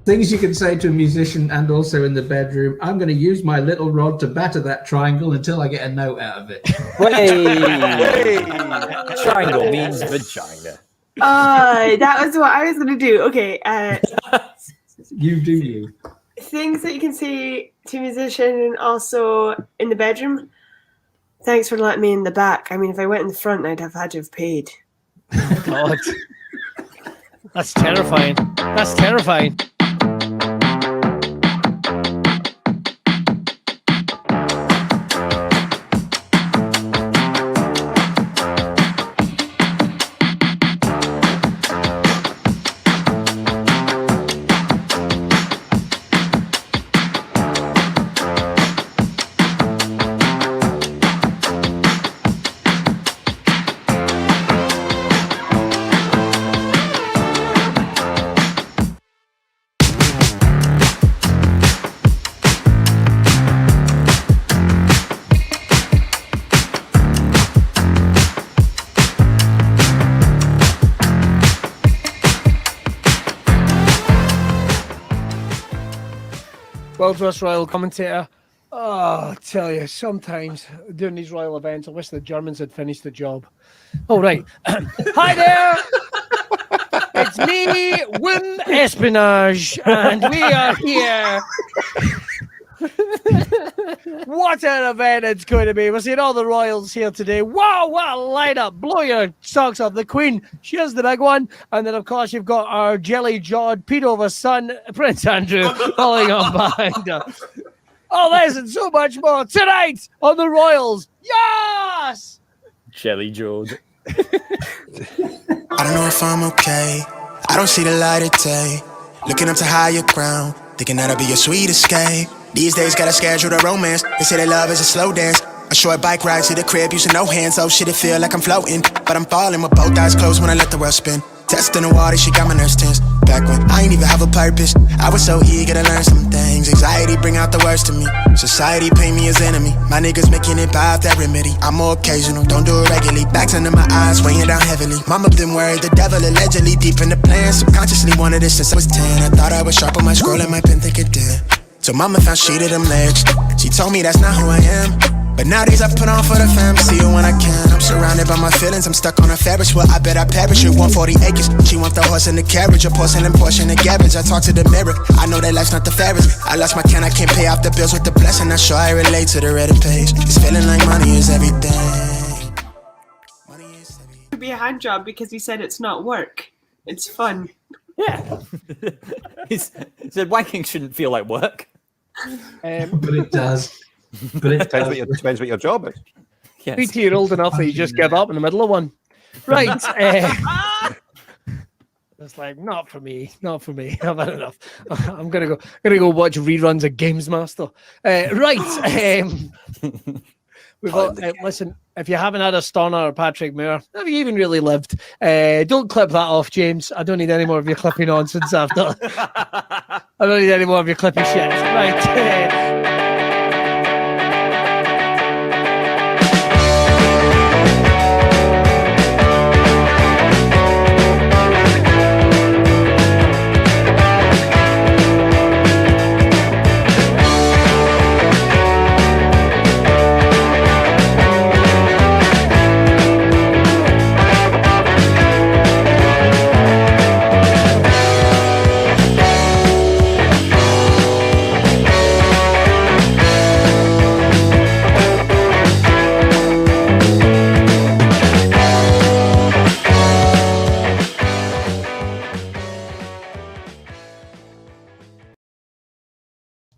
Things you can say to a musician and also in the bedroom. I'm going to use my little rod to batter that triangle until I get a note out of it. Triangle means vagina. That was what I was going to do. Okay. You do you. Things that you can say to a musician and also in the bedroom. Thanks for letting me in the back. I mean, if I went in the front, I'd have had to have paid. God. That's terrifying. That's terrifying. World's Worst Royal Commentator. Oh, I tell you, sometimes doing these royal events, I wish the Germans had finished the job. Oh, right. Hi there. It's me, Wim Espionage, and we are here. What an event it's going to be. We're seeing all the royals here today. Wow, what a lineup. Blow your socks off. The Queen, she's the big one. And then, of course, you've got our jelly-jawed Pedover son, Prince Andrew, following on behind her. Oh, there's and so much more tonight on the Royals. Yes! Jelly-jawed. I don't know if I'm okay. I don't see the light of day. Looking up to higher ground, thinking that'll be a sweet escape. These days gotta schedule the romance. They say that love is a slow dance. A short bike ride to the crib using no hands. Oh shit, it feel like I'm floating, but I'm falling with both eyes closed when I let the world spin. Testing the water, she got my nerves tense. Back when I ain't even have a purpose, I was so eager to learn some things. Anxiety bring out the worst in me. Society paint me as enemy. My niggas making it by that remedy. I'm more occasional, don't do it regularly. Backs under my eyes, weighing down heavily. Mama been worried, the devil allegedly deep in the plan. Subconsciously wanted this since I was 10. I thought I was sharp on my scroll and my pen think it did. So mama found shit of them legs. She told me that's not who I am. But nowadays I put on for the fam, see you when I can. I'm surrounded by my feelings, I'm stuck on a Ferris wheel. I bet I perish with 140 acres. She want the horse and the carriage, a porcelain portion of garbage. I talk to the mirror, I know that life's not the fairest. I lost my can, I can't pay off the bills with the blessing. I'm sure I relate to the Reddit page. It's feeling like money is everything. Money is everything. It would be a hand job because he said it's not work. It's fun. Yeah. He said wanking shouldn't feel like work. But it does. But it depends what your job is. Yes. Wait till you're old enough that you just give up in the middle of one. Right. It's like, not for me. I've had enough. I'm gonna go watch reruns of Games Master. Right. We've got, listen, if you haven't had a Stonner or Patrick Moore, have you even really lived? Don't clip that off, James. I don't need any more of your clippy nonsense after. I don't need any more of your clippy shit. Right.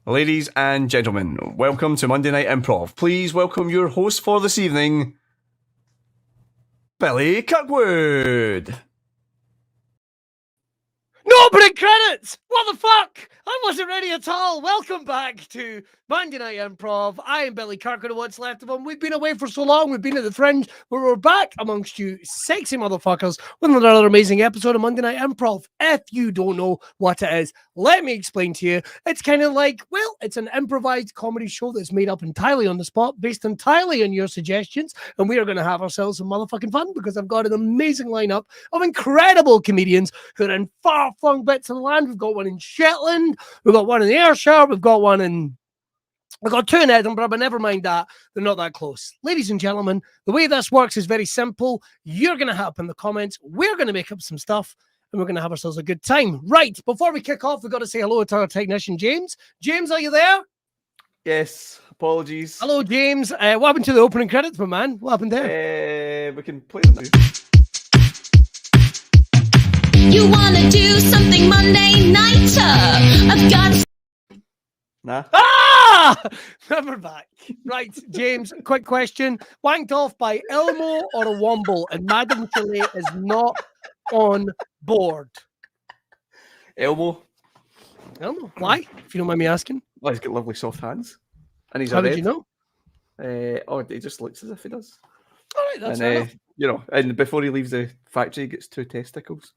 Ladies and gentlemen, welcome to Monday Night Improv. Please welcome your host for this evening, Billy Kirkwood. No opening credits! What the fuck? I wasn't ready at all. Welcome back to Monday Night Improv. I am Billy Kirkwood, and what's left of them. We've been away for so long. We've been at the Fringe, but we're back amongst you sexy motherfuckers with another amazing episode of Monday Night Improv. If you don't know what it is, let me explain to you. It's kind of like, well, it's an improvised comedy show that's made up entirely on the spot, based entirely on your suggestions, and we are going to have ourselves some motherfucking fun because I've got an amazing lineup of incredible comedians who are in far, far-flung bits of the land. We've got one in Shetland. We've got one in Ayrshire. We've got two in Edinburgh, but never mind that. They're not that close. Ladies and gentlemen, the way this works is very simple. You're going to help in the comments. We're going to make up some stuff, and we're going to have ourselves a good time. Right, before we kick off, we've got to say hello to our technician, James. James, are you there? Yes, apologies. Hello, James. What happened to the opening credits, my man? What happened there? We can play them now. You wanna do something Monday nighter? I've got. Nah. Ah! Never back. Right, James, quick question. Wanked off by Elmo or a Womble? And Madame Chalet is not on board. Elmo. Elmo? Why? If you don't mind me asking. Well, he's got lovely soft hands. And he's How a did red. you know? He just looks as if he does. All right, that's And, fair enough. and before he leaves the factory, he gets 2 testicles.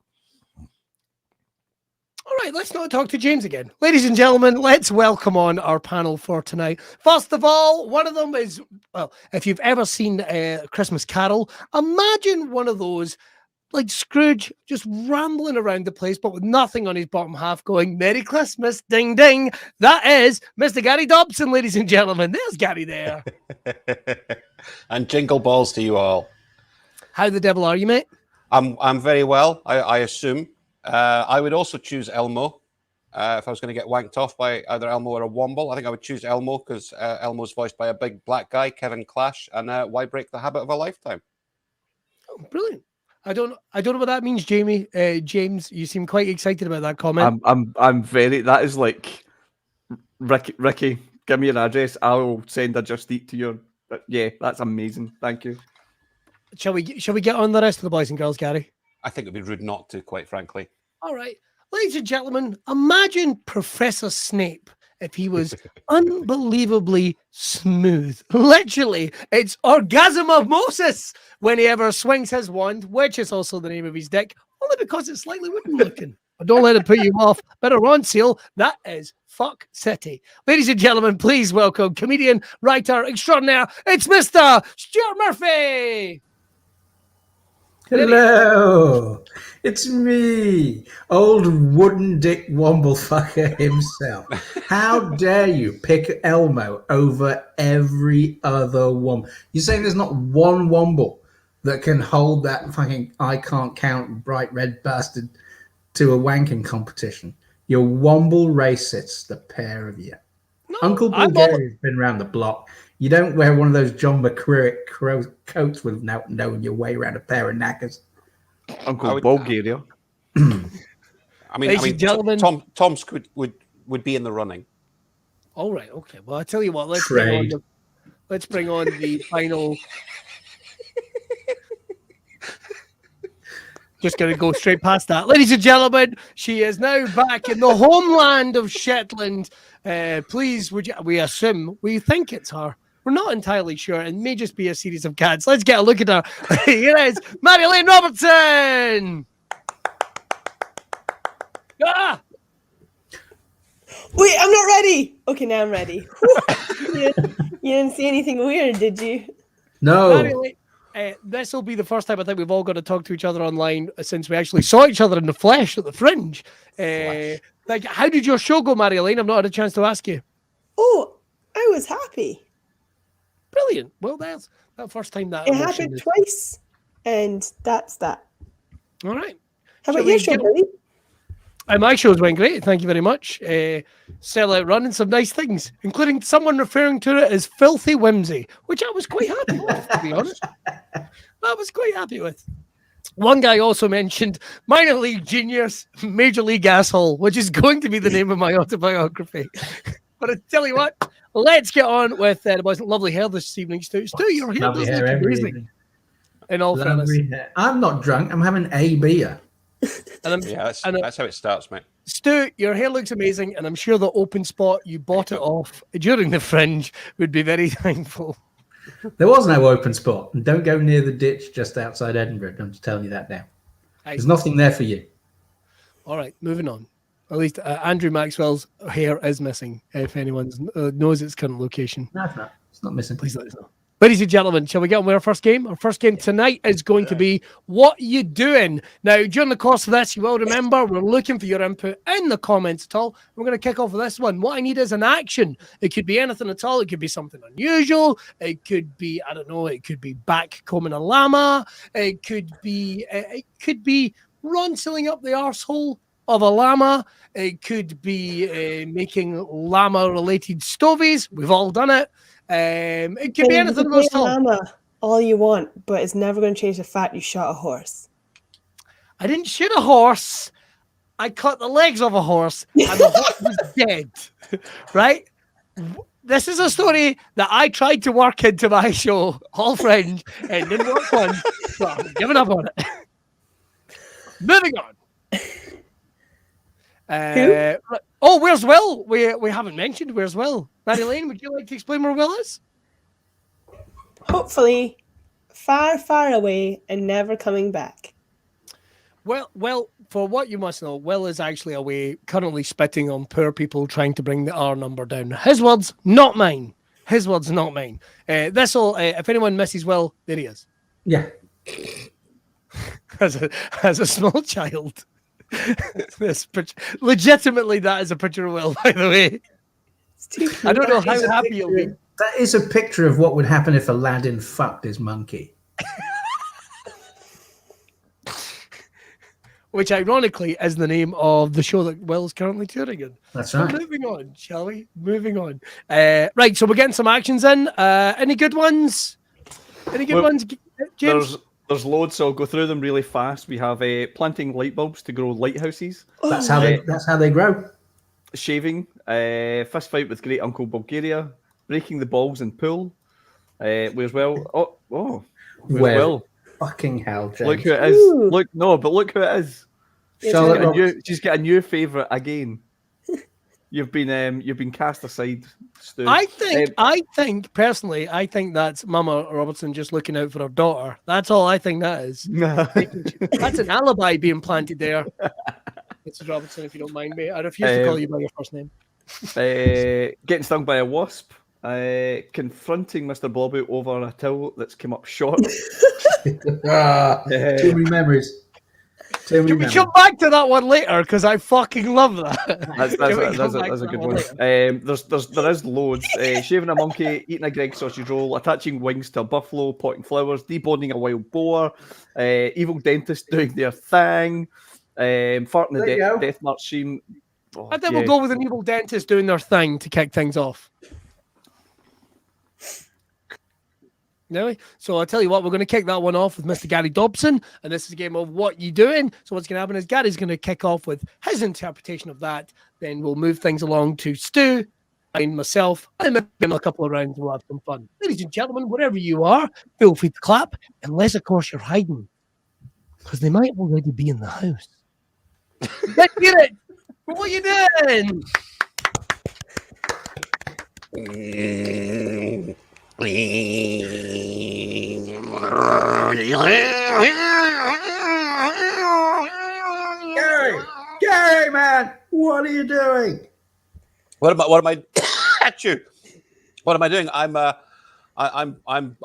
All right, let's not talk to James again. Ladies and gentlemen, let's welcome on our panel for tonight. First of all, one of them is, well, if you've ever seen Christmas Carol, imagine one of those, like Scrooge, just rambling around the place, but with nothing on his bottom half going, Merry Christmas, ding, ding. That is Mr. Gary Dobson, ladies and gentlemen. There's Gary there. And jingle balls to you all. How the devil are you, mate? I'm very well, I assume. I would also choose Elmo if I was going to get wanked off by either Elmo or a Womble. I think I would choose Elmo because Elmo's voiced by a big black guy, Kevin Clash, and why break the habit of a lifetime? Oh, brilliant. I don't know what that means, Jamie. James, you seem quite excited about that comment. I'm very. That is like Ricky. Give me your address. I'll send a Just Eat to your. Yeah, that's amazing. Thank you. Shall we get on the rest of the boys and girls, Gary? I think it'd be rude not to, quite frankly. All right. Ladies and gentlemen, imagine Professor Snape if he was unbelievably smooth. Literally, it's orgasm of Moses when he ever swings his wand, which is also the name of his dick, only because it's slightly wooden looking. But don't let it put you off. Better on seal. That is Fuck City. Ladies and gentlemen, please welcome comedian, writer extraordinaire. It's Mr. Stuart Murphy. Hello, it's me, old wooden dick womblefucker himself. How dare you pick Elmo over every other one? You're saying there's not one womble that can hold that fucking I can't count bright red bastard to a wanking competition. You're womble racists, the pair of you. No, Uncle Bulgaria's been around the block. You don't wear one of those John McCrick coats with knowing your way around a pair of knackers. Uncle Bulgaria. I Ladies and gentlemen. Tom would be in the running. All right, okay. Well, I tell you what, let's Trade. bring on the final. Just going to go straight past that. Ladies and gentlemen, she is now back in the homeland of Shetland. Please, we think it's her. We're not entirely sure. It may just be a series of cats. Let's get a look at her. Here is Marjolein Robertson. Ah! Wait, I'm not ready. Okay, now I'm ready. you didn't see anything weird, did you? No. Marjolein, this will be the first time I think we've all got to talk to each other online since we actually saw each other in the flesh at the Fringe. Like, how did your show go, Marjolein? I've not had a chance to ask you. Oh, I was happy. Brilliant. Well, that's that first time that It emotion happened is- twice, and that's that. All right. How Shall about we your show, get- Billy? My shows went great. Thank you very much. Sell out run and some nice things, including someone referring to it as filthy whimsy, which I was quite happy with, to be honest. I was quite happy with. One guy also mentioned minor league genius, major league asshole, which is going to be the name of my autobiography. But I tell you what, let's get on with the boys. Lovely hair this evening, Stu. Stu, your hair Lovely does hair look every amazing. evening. In all fairness. Lovely hair. I'm not drunk. I'm having a beer. And Yeah, that's how it starts, mate. Stu, your hair looks amazing, and I'm sure the open spot you bought it off during the Fringe would be very thankful. There was no open spot. And don't go near the ditch just outside Edinburgh. I'm just telling you that now. There's nothing there for you. All right, moving on. At least Andrew Maxwell's hair is missing. If anyone knows its current location, No, it's not. It's not missing. please let us know. Ladies and gentlemen, shall we get on with our first game? Our first game tonight is going to be What You Doing? Now, during the course of this, you will remember we're looking for your input in the comments at all. We're going to kick off with this one. What I need is an action. It could be anything at all. It could be something unusual. It could be, I don't know, it could be backcombing a llama. It could be Ron sealing up the arsehole of a llama. It could be making llama-related stovies. We've all done it. It could be You anything can about say llama all you want, but it's never going to change the fact you shot a horse. I didn't shoot a horse. I cut the legs of a horse, and the horse was dead. Right? This is a story that I tried to work into my show, All Fringe, and didn't work on, so I'm giving up on it. Moving on. Where's Will? We haven't mentioned where's Will. Marjolein, would you like to explain where Will is? Hopefully, far, far away and never coming back. Well, for what you must know, Will is actually away, currently spitting on poor people trying to bring the R number down. His words, not mine. His words, not mine. This'll, if anyone misses Will, there he is. Yeah. As a small child. Legitimately, that is a picture of Will, by the way. I don't know how happy you'll be. That is a picture of what would happen if Aladdin fucked his monkey. Which, ironically, is the name of the show that Will's currently touring in. That's right. Moving on, shall we? Moving on. Right, so we're getting some actions in. Any good ones? Any good ones, James? There's loads, so I'll go through them really fast. We have planting light bulbs to grow lighthouses. That's how they grow. Shaving, fist fight with Great Uncle Bulgaria, breaking the balls in pool. Where's Will? Where's Will? Fucking hell, James. Look who it is. Ooh. Look who it is. She's got a new favourite again. You've been cast aside, Stu. I think personally, that's Mama Robertson just looking out for her daughter. That's all I think that is. That's an alibi being planted there. Mrs. Robertson, if you don't mind me, I refuse to call you by your first name. Getting stung by a wasp. Confronting Mr. Blobby over a till that's come up short. Too many memories. Can we come back to that one later? Because I fucking love that. That's a good one. There is loads. Shaving a monkey, eating a Greg's sausage roll, attaching wings to a buffalo, potting flowers, deboning a wild boar, evil dentist doing their thing, farting the death march scene. I think we'll go with an evil dentist doing their thing to kick things off. No, so I'll tell you what, we're going to kick that one off with Mr. Gary Dobson, and this is a game of What You Doing? So what's going to happen is Gary's going to kick off with his interpretation of that, then we'll move things along to Stu and myself, and maybe in a couple of rounds we'll have some fun. Ladies and gentlemen, wherever you are, feel free to clap, unless of course you're hiding, because they might already be in the house. Let's get it! What are you doing? Gary, man, what are you doing? What am I at you? What am I doing?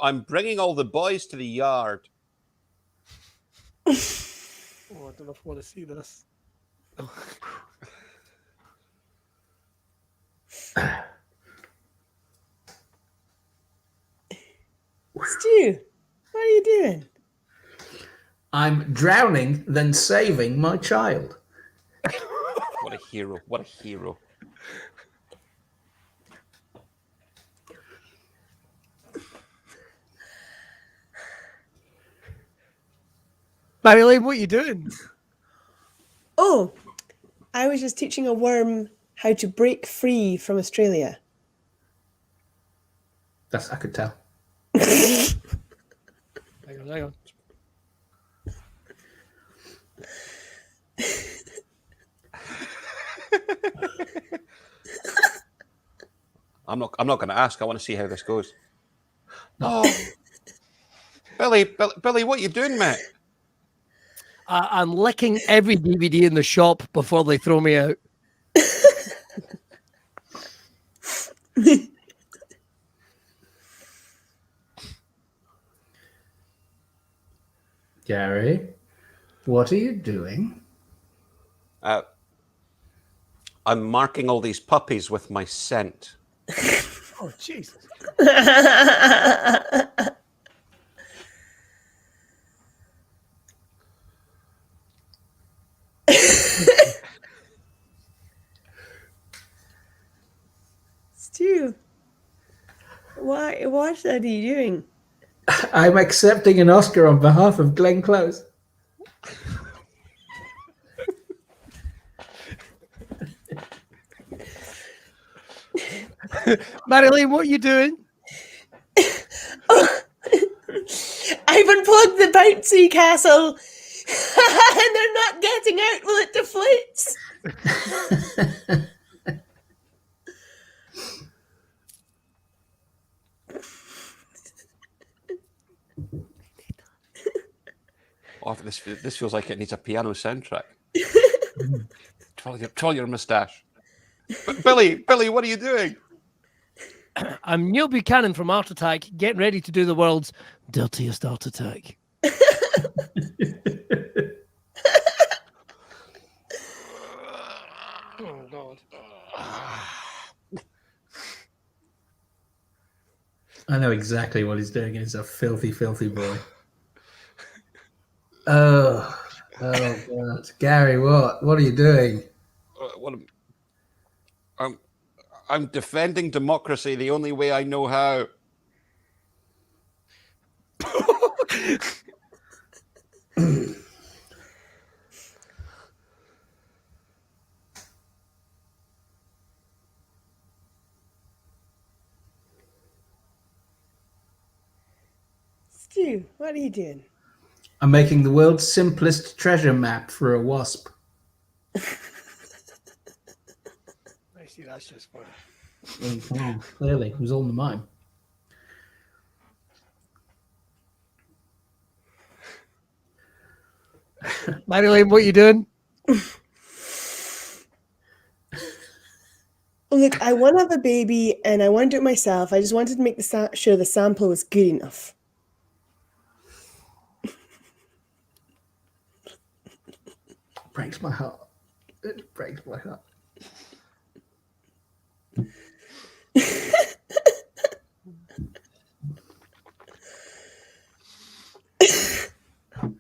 I'm bringing all the boys to the yard. Oh, I don't know if I want to see this. Stu, what are you doing? I'm drowning, then saving my child. What a hero. What a hero. Marjolein, what are you doing? Oh, I was just teaching a worm how to break free from Australia. I could tell. Hang on. I'm not going to ask. I want to see how this goes. Oh, Billy, what are you doing, mate? I'm licking every DVD in the shop before they throw me out. Gary, what are you doing? I'm marking all these puppies with my scent. Oh, Jesus. Stu, what are you doing? I'm accepting an Oscar on behalf of Glenn Close. Marjolein, what are you doing? I've unplugged the bouncy castle and they're not getting out while it deflates. Oh, this feels like it needs a piano soundtrack. Twirl your moustache. But Billy, what are you doing? I'm Neil Buchanan from Art Attack, getting ready to do the world's dirtiest art attack. Oh, God. I know exactly what he's doing. He's a filthy, filthy boy. Oh God, Gary, what are you doing? I'm defending democracy the only way I know how. Stu, what are you doing? I'm making the world's simplest treasure map for a wasp. I see, that's just funny. Clearly, it was all in the mime. Marjolein, what are you doing? Look, I want to have a baby and I want to do it myself. I just wanted to make sure the sample was good enough. Breaks my heart. It breaks my heart.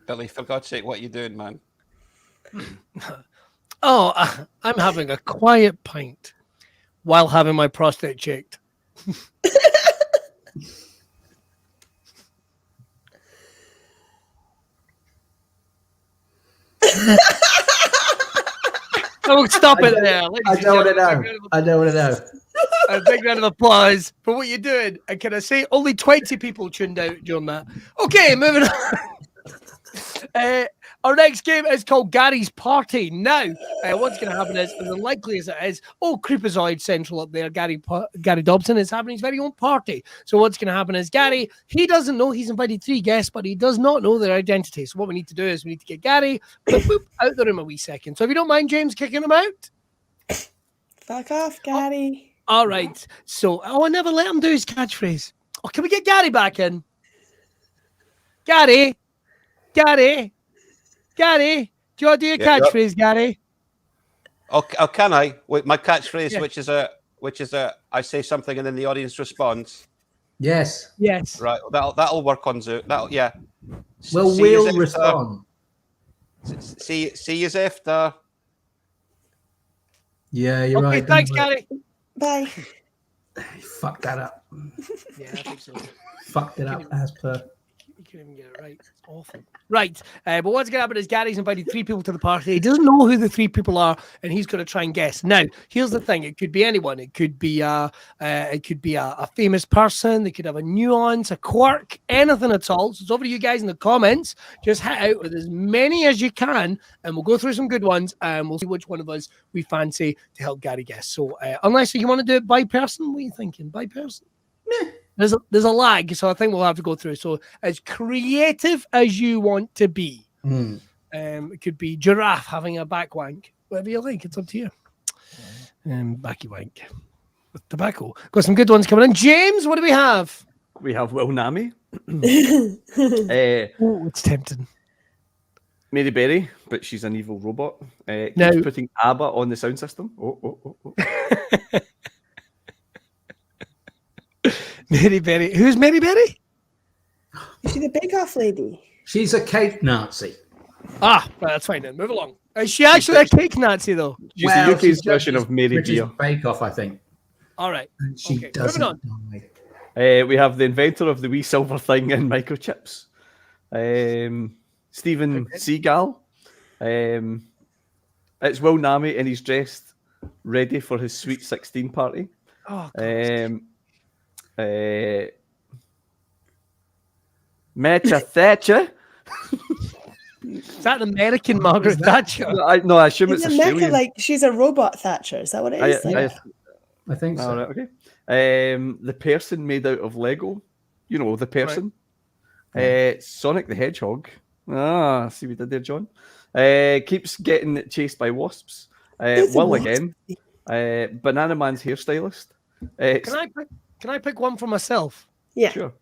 Billy, for God's sake, what are you doing, man? Oh, I'm having a quiet pint while having my prostate checked. Oh, stop it there. I don't want to know. I don't want to know. A big round of applause for what you're doing. And can I say only 20 people tuned out during that? Okay, moving on. Our next game is called Gary's Party. Now, what's going to happen is, as unlikely as it is, Creepazoid Central up there, Gary Dobson is having his very own party. So what's going to happen is Gary, he doesn't know he's invited 3 guests, but he does not know their identity. So what we need to do is we need to get Gary out the room a wee second. So if you don't mind, James, kicking him out. Fuck off, Gary. All right. So, I never let him do his catchphrase. Oh, can we get Gary back in? Gary, do you want to do your catchphrase, Gary? Oh, can I? Wait, my catchphrase, yeah. which is a, I say something and then the audience responds. Yes. Right. That'll work on Zoom. Yeah. Well, we'll respond. See you after. Yeah, you're right. Okay, thanks, Gary. Bye. Fuck that up. Yeah, I think so. Fucked it up as per. You can't even get it right. It's awful. Right. But what's going to happen is Gary's invited 3 people to the party. He doesn't know who the 3 people are, and he's going to try and guess. Now, here's the thing. It could be anyone. It could be a famous person. They could have a nuance, a quirk, anything at all. So it's over to you guys in the comments. Just hit out with as many as you can, and we'll go through some good ones, and we'll see which one of us we fancy to help Gary guess. So unless you want to do it by person, what are you thinking? By person? Meh. There's a lag, so I think we'll have to go through. So as creative as you want to be. It could be giraffe having a back wank. Whatever you like, it's up to you. Backy wank with tobacco. Got some good ones coming in. James, what do we have? We have Will Naameh. Oh, it's tempting. Mary Berry, but she's an evil robot. Keeps Now- putting ABBA on the sound system. Oh. Mary Berry. Who's Mary Berry? Is she the Bake Off lady? She's a cake Nazi. Ah, right, that's fine then. Move along. Is she actually a cake Nazi though? She's the UK's she's version just of Mary British Beer. Bake Off, I think. All right. And she Okay, doesn't moving die. We have the inventor of the wee silver thing in microchips, Stephen Seagal. It's Will Naameh, and he's dressed ready for his Sweet 16 party. Oh, Matcha Thatcher. is that an American Margaret Thatcher? No, I assume it's Isn't Mecca Australian. like she's a robot Thatcher? Is that what it is? I think so. All right, okay. The person made out of Lego. You know, the person. Sonic the Hedgehog. Ah, see what we did there, John. Keeps getting chased by wasps. Will again. Banana Man's hairstylist. Can I pick one for myself? Yeah. Sure.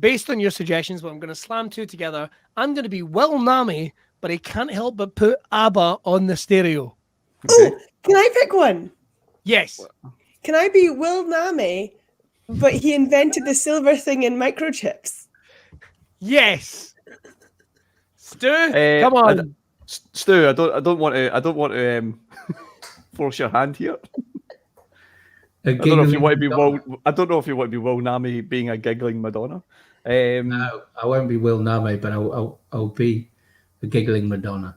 Based on your suggestions, but I'm going to slam two together. I'm going to be Will Naameh, but he can't help but put ABBA on the stereo. Oh, can I pick one? Yes. Can I be Will Naameh, but he invented the silver thing in microchips? Yes. Stu, come on. Stu, I don't want to force your hand here. I don't know if you want to be Will. I don't know if you want to be Will Naameh being a giggling Madonna. No, I won't be Will Naameh, but I'll be a giggling Madonna.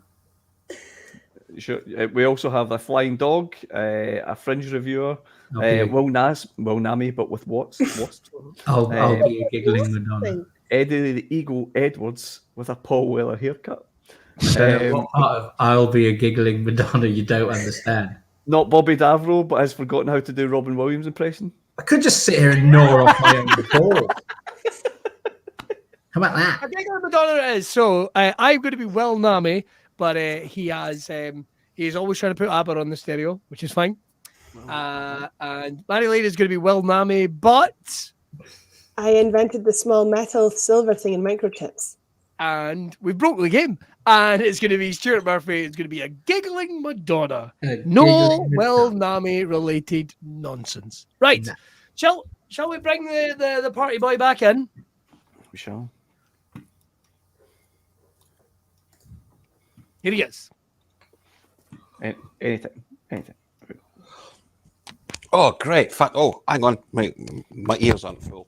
Sure. We also have a flying dog, a fringe reviewer, Will Naameh, but with wasps. I'll be a giggling Madonna. Eddie the Eagle Edwards with a Paul Weller haircut. What part of I'll be a giggling Madonna you don't understand? Not Bobby Davro, but has forgotten how to do Robin Williams impression. I could just sit here and gnaw off my own ball. How about that? I think Madonna it is. So I'm going to be Will Naameh, but he's always trying to put ABBA on the stereo, which is fine. And Marjolein is going to be Will Naameh, but I invented the small metal silver thing in microchips. And we broke the game. And it's going to be Stuart Murphy. It's going to be a giggling Madonna. No Will Naameh related nonsense. Right. No. Shall we bring the party boy back in? We shall. Here he is. Anything. Oh, great. Oh, hang on. My ears aren't full.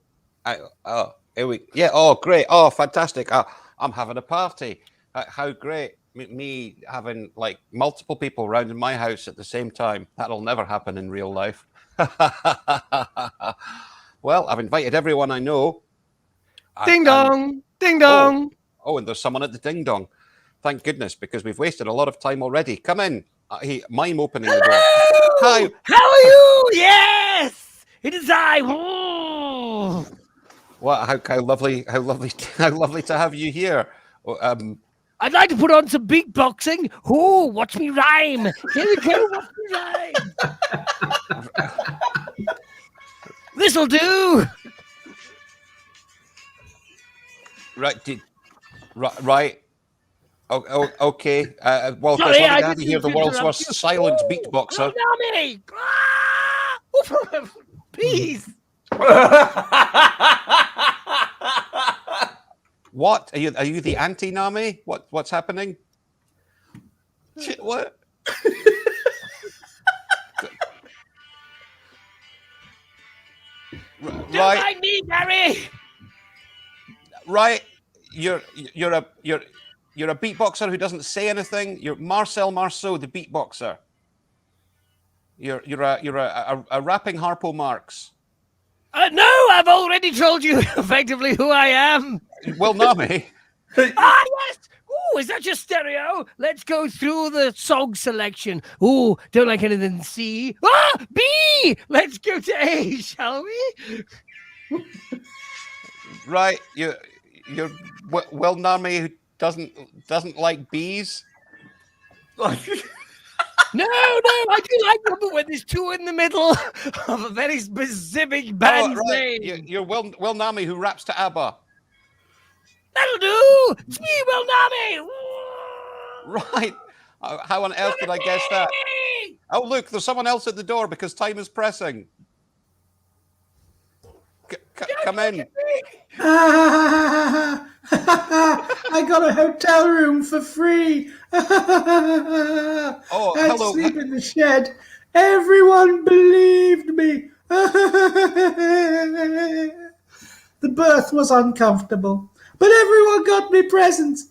Here we. Yeah. Oh, great. Oh, fantastic. I'm having a party. How great. Me having like multiple people around in my house at the same time. That'll never happen in real life. Well, I've invited everyone I know. Ding dong. Ding dong. Oh, and there's someone at the ding dong. Thank goodness, because we've wasted a lot of time already. Come in. Mime opening the door. Hi. How are you? Yes. It is I. Oh. What? How lovely! How lovely! How lovely to have you here. I'd like to put on some beatboxing. Oh, watch me rhyme. Here we go. Watch me rhyme. This'll do. Right. Right. Oh, okay. Well, Sorry, it's lovely I to have you here, the didn't world's interrupt worst you. silent Oh, beatboxer. Naameh. Please. What? Are you the anti-Naameh? What's happening? What? Don't mind me, Gary. Right. You're a beatboxer who doesn't say anything. You're Marcel Marceau, the beatboxer. You're a rapping Harpo Marx. No, I've already told you effectively who I am. Will Naameh. Yes. Oh, is that your stereo? Let's go through the song selection. Oh, don't like anything C. B. Let's go to A, shall we? Right. You're Will Naameh who doesn't like bees. No, I do like them, but when there's two in the middle of a very specific band's name. You're Will Naameh who raps to ABBA. That'll do. It's me, Will Naameh. Right. How on earth did I guess that? Oh, look, there's someone else at the door because time is pressing. Come in. I got a hotel room for free. Oh, I'd hello. sleep in the shed. Everyone believed me. The berth was uncomfortable, but everyone got me presents.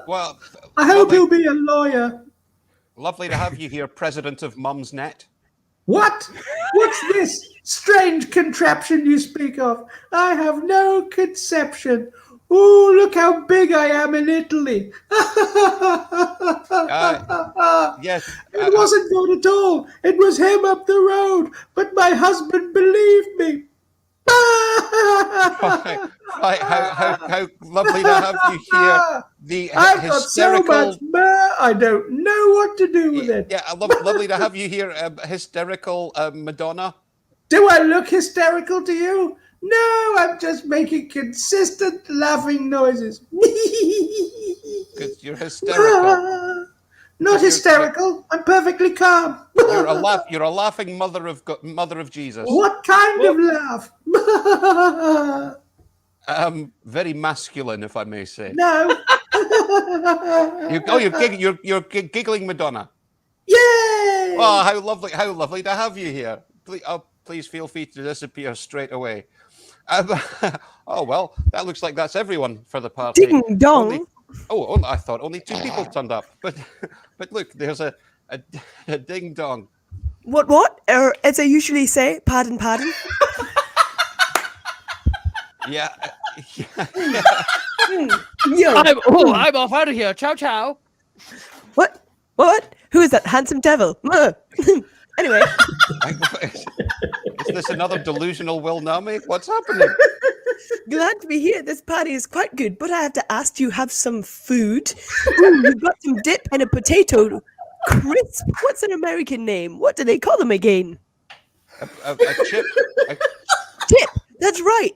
Well, I hope he'll be a lawyer. Lovely to have you here, President of Mumsnet. What? What's this strange contraption you speak of? I have no conception. Oh, look how big I am in Italy. Yes. It wasn't God at all. It was him up the road. But my husband believed me. Right. How lovely to have you here. The I've hysterical. got so much I don't know what to do with it. Yeah, lovely to have you here, hysterical Madonna. Do I look hysterical to you? No, I'm just making consistent laughing noises. Because you're hysterical. Not hysterical. I'm perfectly calm. You're a laughing mother of Jesus. What kind of laugh? Very masculine, if I may say. No. You're giggling Madonna. Yay! Oh, how lovely to have you here. Please feel free to disappear straight away. Oh well, that looks like that's everyone for the party. Ding dong. I thought only 2 people turned up, but look, there's a ding dong. What? Or as I usually say, pardon. Yeah. Yo. I'm off out of here. Ciao, ciao. What? Who is that handsome devil? Anyway. Is this another delusional Will Naameh? What's happening? Glad to be here. This party is quite good, but I have to ask, do you have some food? Ooh, you've got some dip and a potato crisp. What's an American name? What do they call them again? A chip? Chip. That's right,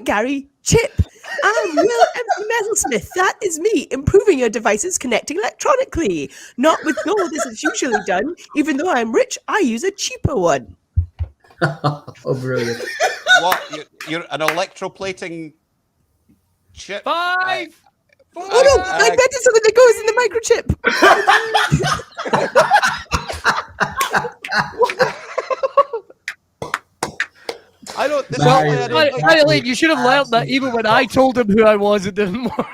Gary. Chip. I'm Will Metalsmith. That is me, improving your devices connecting electronically. Not with gold as it's usually done. Even though I'm rich, I use a cheaper one. Oh, brilliant. What? You're an electroplating chip? 5, 4. Oh no, I bet it's something that goes in the microchip. I don't. Marjolein, you should have learned that even when I told him who I was, it didn't work.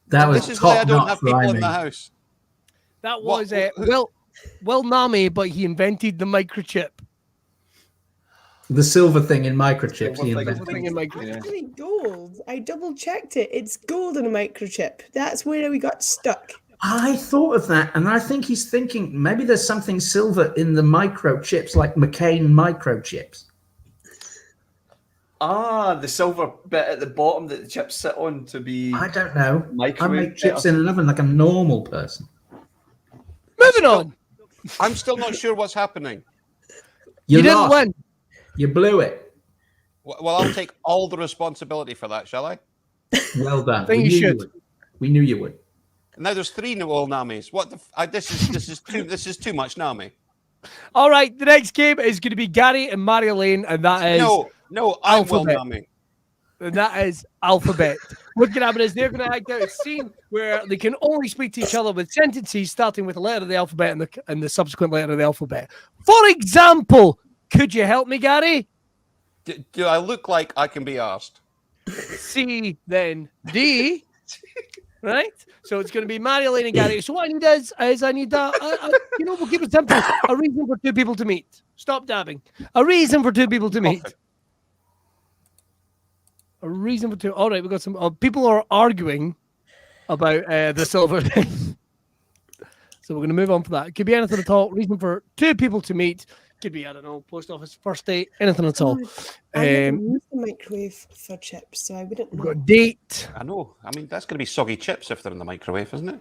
That was This is why I don't top-notch have people in rhyming. the house. That was Will Naameh, but he invented the microchip. The silver thing in microchips. Silver he thing. invented. Thing in It's microchip. actually gold. I double checked it. It's gold in a microchip. That's where we got stuck. I thought of that, and I think he's thinking maybe there's something silver in the microchips, like McCain microchips. The silver bit at the bottom that the chips sit on to be. I don't know. I Microwave make chips in an oven like a normal person. Moving on. I'm still not sure what's happening. You didn't lost. win. You blew it. Well, I'll take all the responsibility for that, shall I? Well done. I think We you knew should. would. We knew you would. Now there's 3 Will Naamehs. What the? This is too much Naameh. All right, the next game is going to be Gary and Marjolein, and that is No, I'm Will Alphabet. Naameh. and that is alphabet. What's going to happen is they're going to act out a scene where they can only speak to each other with sentences starting with a letter of the alphabet and the subsequent letter of the alphabet. For example, could you help me, Gary? Do I look like I can be asked? C, then D. Right? So it's going to be Marjolein and Gary. So what I need is I need we'll keep it simple. A reason for 2 people to meet. Stop dabbing. A reason for 2 people to meet. A reason for 2. All right, we've got some people are arguing about the silver thing. So we're going to move on from that. It could be anything at all. Reason for 2 people to meet. Could be, I don't know, post office, first date, anything at all. I never used the microwave for chips, so I wouldn't We've know. got a date. I know. I mean, that's going to be soggy chips if they're in the microwave, isn't it?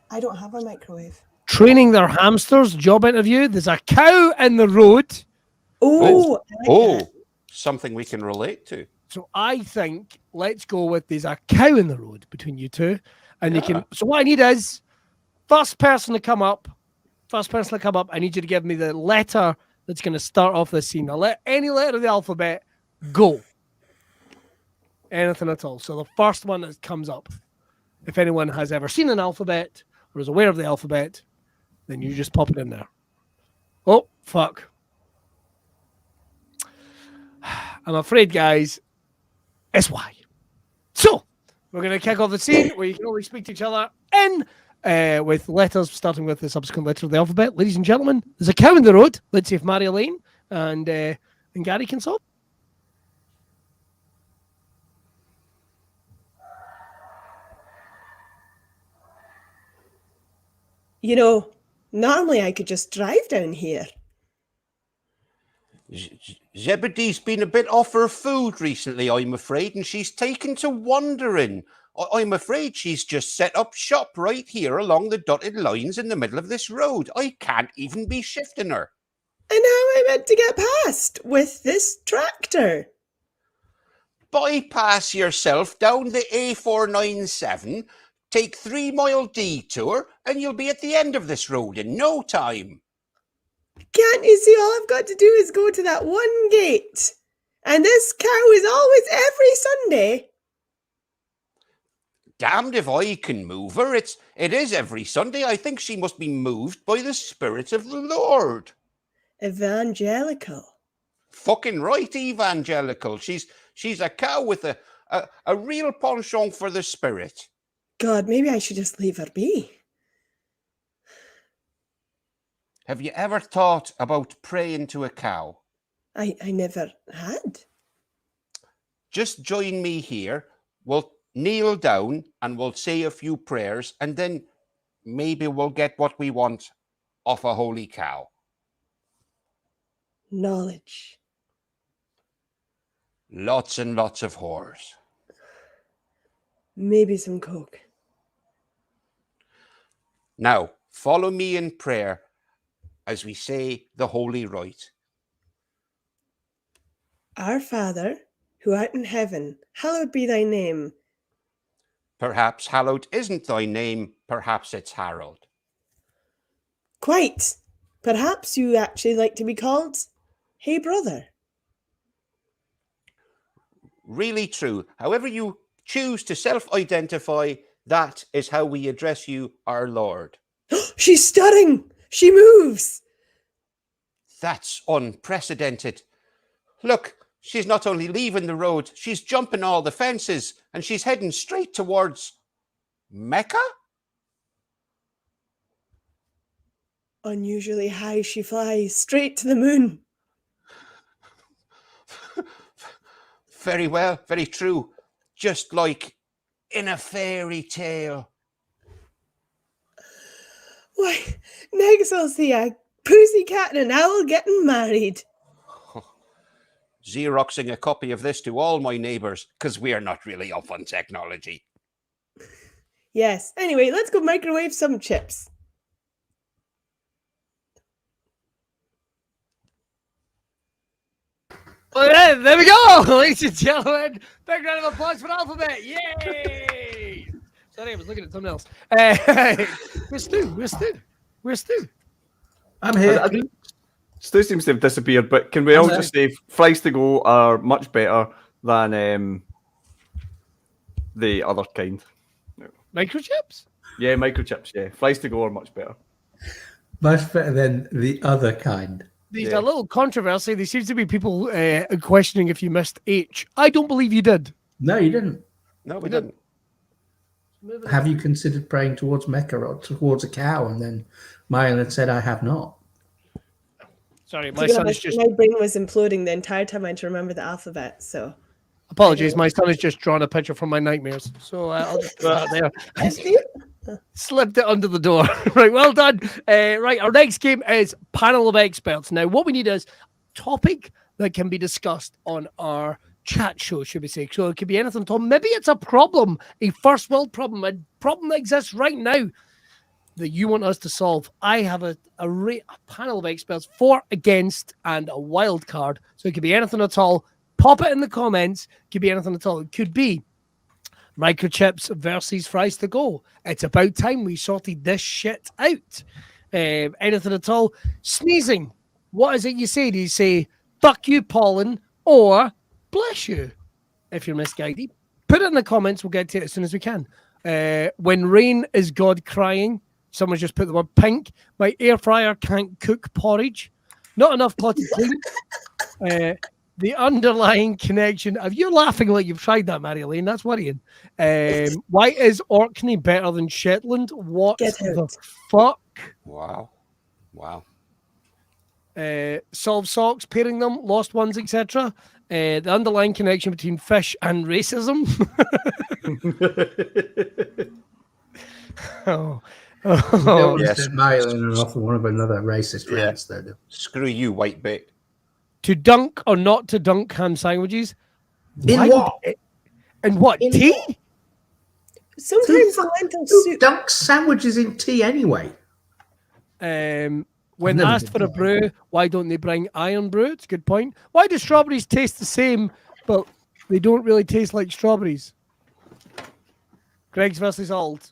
I don't have a microwave. Training their hamsters, job interview. There's a cow in the road. Oh, I like that. Something we can relate to. So I think let's go with there's a cow in the road between you two. And you can. So what I need is first person to come up. I need you to give me the letter that's going to start off this scene. I'll let any letter of the alphabet go. Anything at all. So the first one that comes up. If anyone has ever seen an alphabet or is aware of the alphabet, then you just pop it in there. Oh, fuck. I'm afraid, guys, it's Y. So, we're going to kick off the scene where you can only speak to each other in with letters starting with the subsequent letter of the alphabet. Ladies and gentlemen, there's a cow in the road. Let's see if Marjolein and Gary can solve. You know, normally I could just drive down here. Zebedee's been a bit off her food recently, I'm afraid, and she's taken to wandering. I'm afraid she's just set up shop right here along the dotted lines in the middle of this road. I can't even be shifting her. And how am I meant to get past with this tractor? Bypass yourself down the A497, take 3-mile detour, and you'll be at the end of this road in no time. Can't you see all I've got to do is go to that one gate? And this cow is always every Sunday. Damned if I can move her. It is every Sunday. I think she must be moved by the Spirit of the Lord. Evangelical. Fucking right, evangelical. She's a cow with a real penchant for the Spirit. God, maybe I should just leave her be. Have you ever thought about praying to a cow? I never had. Just join me here. We'll kneel down and we'll say a few prayers, and then maybe we'll get what we want off a holy cow. Knowledge. Lots and lots of whores. Maybe some coke. Now, follow me in prayer as we say the holy rite. Our Father, who art in heaven, hallowed be thy name. Perhaps hallowed isn't thy name, perhaps it's Harold. Quite. Perhaps you actually like to be called, hey brother. Really true. However you choose to self-identify, that is how we address you, our Lord. She's stirring! She moves! That's unprecedented. Look, she's not only leaving the road, she's jumping all the fences, and she's heading straight towards Mecca? Unusually high she flies, straight to the moon. Very well, very true. Just like in a fairy tale. Why, next I'll see a pussycat and an owl getting married. Xeroxing a copy of this to all my neighbours, because we are not really up on technology. Yes, anyway, let's go microwave some chips. Well, yeah, there we go, ladies and gentlemen. Big round of applause for Alphabet. Yay! Sorry, I was looking at something else. Where's Stu? I'm here. Stu seems to have disappeared, but can we all just say fries to go are much better than the other kind? Microchips? Yeah, microchips, yeah. Fries to go are much better. Much better than the other kind. There's a little controversy. There seems to be people questioning if you missed H. I don't believe you did. No, you didn't. No, we didn't. Have you considered praying towards Mecca or towards a cow? And then Marion had said, I have not. Sorry, my son is just... My brain was imploding the entire time I had to remember the alphabet, so... Apologies, my son has just drawn a picture from my nightmares. So I'll just throw that there. Slipped it under the door. Right, well done. Right, our next game is Panel of Experts. Now, what we need is topic that can be discussed on our chat show, should we say. So it could be anything, Tom. Maybe it's a problem, a first world problem, a problem that exists right now that you want us to solve. I have a panel of experts, for, against, and a wild card. So it could be anything at all. Pop it in the comments. Could be anything at all. It could be microchips versus fries to go. It's about time we sorted this shit out. Anything at all. Sneezing. What is it you say? Do you say, fuck you, pollen, or bless you, if you're misguided? Put it in the comments. We'll get to it as soon as we can. When rain is God crying. Someone's just put the word pink. My air fryer can't cook porridge. Not enough potted clean. The underlying connection. If you're laughing like you've tried that, Marjolein, that's worrying. Why is Orkney better than Shetland? What the fuck? Wow. Solve socks, pairing them, lost ones, etc. The underlying connection between fish and racism. Yes. Marjolein are often one of another racist rants, though. Screw you, white bait. To dunk or not to dunk ham sandwiches? In what? In what? Tea? Sometimes lentil soup. Dunk sandwiches in tea anyway. When never asked been for a brew, why don't they bring iron brew? It's a good point. Why do strawberries taste the same, but they don't really taste like strawberries? Greg's versus Ald.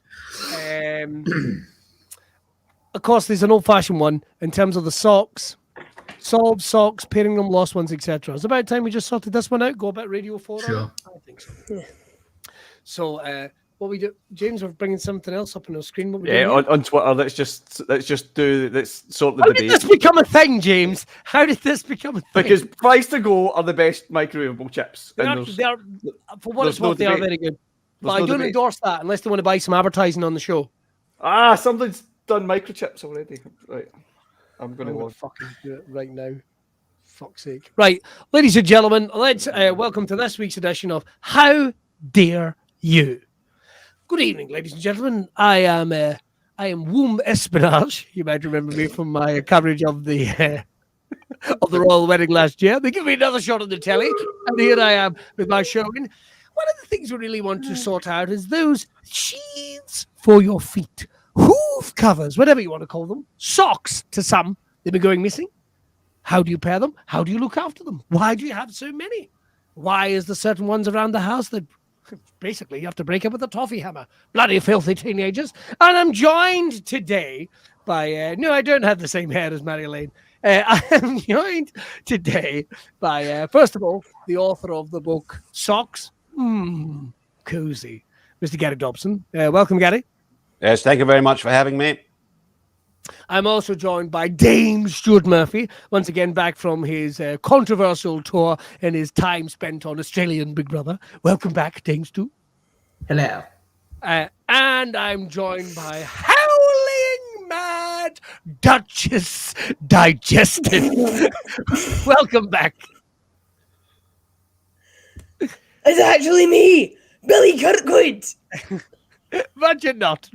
Of course, there's an old-fashioned one in terms of the socks. Solve socks, pairing them, lost ones, etc. It's about time we just sorted this one out. Go about Radio 4. Sure. I think so. Yeah. So, what we do, James, we're bringing something else up on our screen. What we doing on Twitter. Let's sort the How debate. did this become a thing, James? How did this become a thing? Because fries to go are the best microwavable chips. They And are, there's- they are, for what there's it's worth, they are debate. very good. But There's I no don't debate. endorse that unless they want to buy some advertising on the show. Something's done microchips already. Right. I'm going to I'm gonna log. fucking do it right now. Fuck's sake. Right, ladies and gentlemen, let's welcome to this week's edition of How Dare You. Good evening, ladies and gentlemen. I am Womb Espionage. You might remember me from my coverage of the royal wedding last year. They give me another shot on the telly, and here I am with my show. And one of the things we really want to sort out is those sheaths for your feet, hoof covers, whatever you want to call them, socks to some. They've been going missing. How do you pair them? How do you look after them? Why do you have so many? Why is there certain ones around the house that basically you have to break up with a toffee hammer? Bloody filthy teenagers. And I'm joined today by, no, I don't have the same hair as Marjolein. I am joined today by, first of all, the author of the book Socks. Cozy. Mr. Gary Dobson. Welcome, Gary. Yes, thank you very much for having me. I'm also joined by Dame Stuart Murphy, once again back from his controversial tour and his time spent on Australian Big Brother. Welcome back, Dame Stu. Hello. And I'm joined by Howling Mad Duchess Digested. Welcome back. It's actually me, Billy Kirkwood. Not you're not.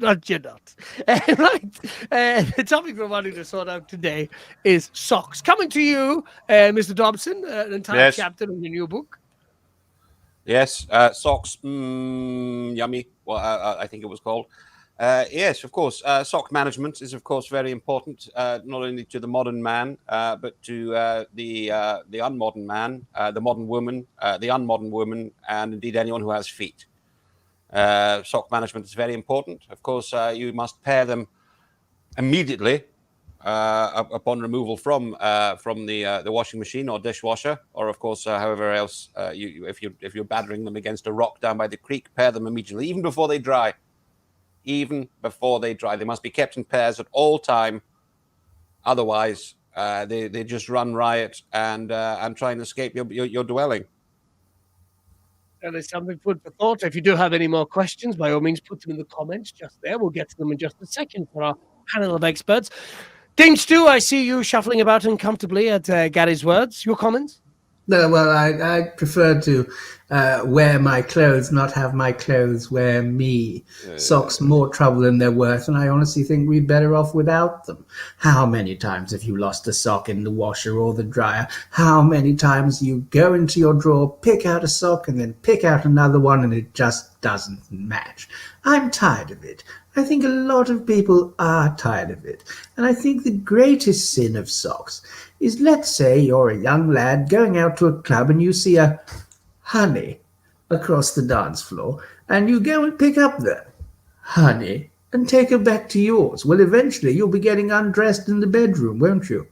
Right. The topic we're wanting to sort out today is socks. Coming to you, Mr. Dobson, an entire chapter in your new book. Yes, socks, yummy. Well, I think it was called. Yes, of course. Sock management is, of course, very important, not only to the modern man, but to the unmodern man, the modern woman, the unmodern woman, and indeed anyone who has feet. Sock management is very important. Of course, you must pair them immediately upon removal from the washing machine or dishwasher, or of course, however else if you're battering them against a rock down by the creek, pair them immediately, even before they dry. Even before they dry, they must be kept in pairs at all time. Otherwise, they just run riot and try and escape your dwelling. And there's something food for thought. If you do have any more questions, by all means, put them in the comments just there. We'll get to them in just a second for our panel of experts. Dame Stu, I see you shuffling about uncomfortably at Gary's words. Your comments? No, well, I prefer to wear my clothes, not have my clothes wear me. Socks more trouble than they're worth, and I honestly think we'd better off without them. How many times have you lost a sock in the washer or the dryer? How many times you go into your drawer, pick out a sock, and then pick out another one, and it just doesn't match? I'm tired of it. I think a lot of people are tired of it. And I think the greatest sin of socks is, let's say you're a young lad going out to a club and you see a honey across the dance floor, and you go and pick up the honey and take her back to yours. Well, eventually you'll be getting undressed in the bedroom, won't you?